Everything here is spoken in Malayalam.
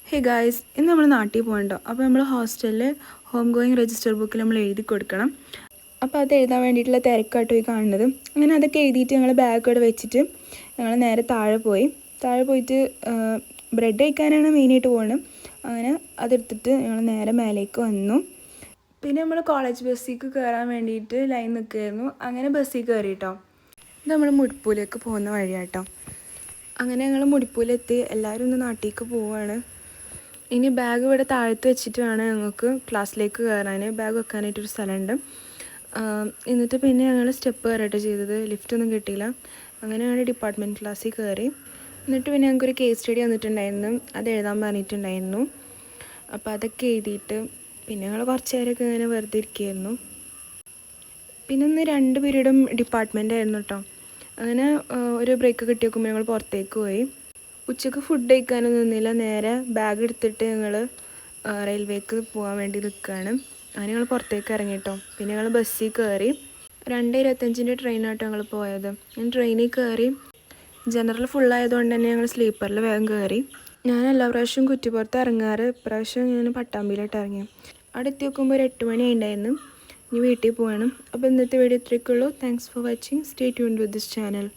ഹേ ഗായ്സ്, ഇന്ന് നമ്മൾ നാട്ടിൽ പോകണ്ടോ. അപ്പോൾ നമ്മൾ ഹോസ്റ്റലിൽ ഹോം ഗോയിങ് രജിസ്റ്റർ ബുക്കിൽ നമ്മൾ എഴുതി കൊടുക്കണം. അപ്പോൾ അത് എഴുതാൻ വേണ്ടിയിട്ടുള്ള തിരക്കായിട്ട് പോയി കാണുന്നത്. അങ്ങനെ അതൊക്കെ എഴുതിയിട്ട് ഞങ്ങൾ ബാഗ് അവിടെ വെച്ചിട്ട് ഞങ്ങൾ നേരെ താഴെ പോയിട്ട് ബ്രെഡ് കഴിക്കാനാണ് മെയിനായിട്ട് പോകുന്നത്. അങ്ങനെ അതെടുത്തിട്ട് ഞങ്ങൾ നേരെ മേലേക്ക് വന്നു. പിന്നെ നമ്മൾ കോളേജ് ബസ്സിലേക്ക് കയറാൻ വേണ്ടിയിട്ട് ലൈൻ നിൽക്കുമായിരുന്നു. അങ്ങനെ ബസ്സിൽ കയറി കേട്ടോ. ഇത് നമ്മൾ മുടിപ്പൂലേക്ക് പോകുന്ന വഴിയാട്ടോ. അങ്ങനെ ഞങ്ങൾ മുടിപ്പൂലെത്തി. എല്ലാവരും ഒന്ന് നാട്ടിലേക്ക് പോവുകയാണ്. ഇനി ബാഗ് ഇവിടെ താഴത്ത് വെച്ചിട്ട് വേണം ഞങ്ങൾക്ക് ക്ലാസ്സിലേക്ക് കയറാൻ. ബാഗ് വെക്കാനായിട്ടൊരു സ്ഥലമുണ്ട്. എന്നിട്ട് പിന്നെ ഞങ്ങൾ സ്റ്റെപ്പ് കയറട്ടെ ചെയ്തത്. ലിഫ്റ്റൊന്നും കിട്ടിയില്ല. അങ്ങനെ ഞങ്ങൾ ഡിപ്പാർട്ട്മെൻറ്റ് ക്ലാസ്സിൽ കയറി. എന്നിട്ട് പിന്നെ ഞങ്ങൾക്കൊരു കേസ് സ്റ്റഡി വന്നിട്ടുണ്ടായിരുന്നു. അത് എഴുതാൻ പറഞ്ഞിട്ടുണ്ടായിരുന്നു. അപ്പോൾ അതൊക്കെ എഴുതിയിട്ട് പിന്നെ ഞങ്ങൾ കുറച്ച് നേരമൊക്കെ ഇങ്ങനെ വെറുതെ ഇരിക്കുകയായിരുന്നു. പിന്നെ ഒന്ന് 2 പീരീഡും ഡിപ്പാർട്ട്മെൻ്റ് ആയിരുന്നു കേട്ടോ. അങ്ങനെ ഒരു ബ്രേക്ക് കിട്ടി നോക്കുമ്പോൾ ഞങ്ങൾ പുറത്തേക്ക് പോയി. ഉച്ചയ്ക്ക് ഫുഡ് കഴിക്കാനൊന്നും നിന്നില്ല. നേരെ ബാഗ് എടുത്തിട്ട് ഞങ്ങൾ റെയിൽവേക്ക് പോകാൻ വേണ്ടി നിൽക്കുകയാണ്. അങ്ങനെ ഞങ്ങൾ പുറത്തേക്ക് ഇറങ്ങി കേട്ടോ. പിന്നെ ഞങ്ങൾ ബസ്സിൽ കയറി. 2:25 ട്രെയിനാട്ടോ ഞങ്ങൾ പോയത്. ഞാൻ ട്രെയിനിൽ കയറി. ജനറൽ ഫുള്ളായതുകൊണ്ട് തന്നെ ഞങ്ങൾ സ്ലീപ്പറിൽ വേഗം കയറി. ഞാൻ എല്ലാ പ്രാവശ്യവും കുറ്റിപ്പുറത്ത് ഇറങ്ങാറ്. ഇപ്രാവശ്യം ഞാൻ പട്ടാമ്പിയിലോട്ട് ഇറങ്ങി. അവിടെ എത്തി നോക്കുമ്പോൾ ഒരു 8 മണി ഉണ്ടായിരുന്നു. ഇനി വീട്ടിൽ പോകണം. അപ്പോൾ ഇന്നത്തെ വീഡിയോ ഇത്രയൊക്കെ ഉള്ളൂ. Thanks for watching. Stay tuned with this channel.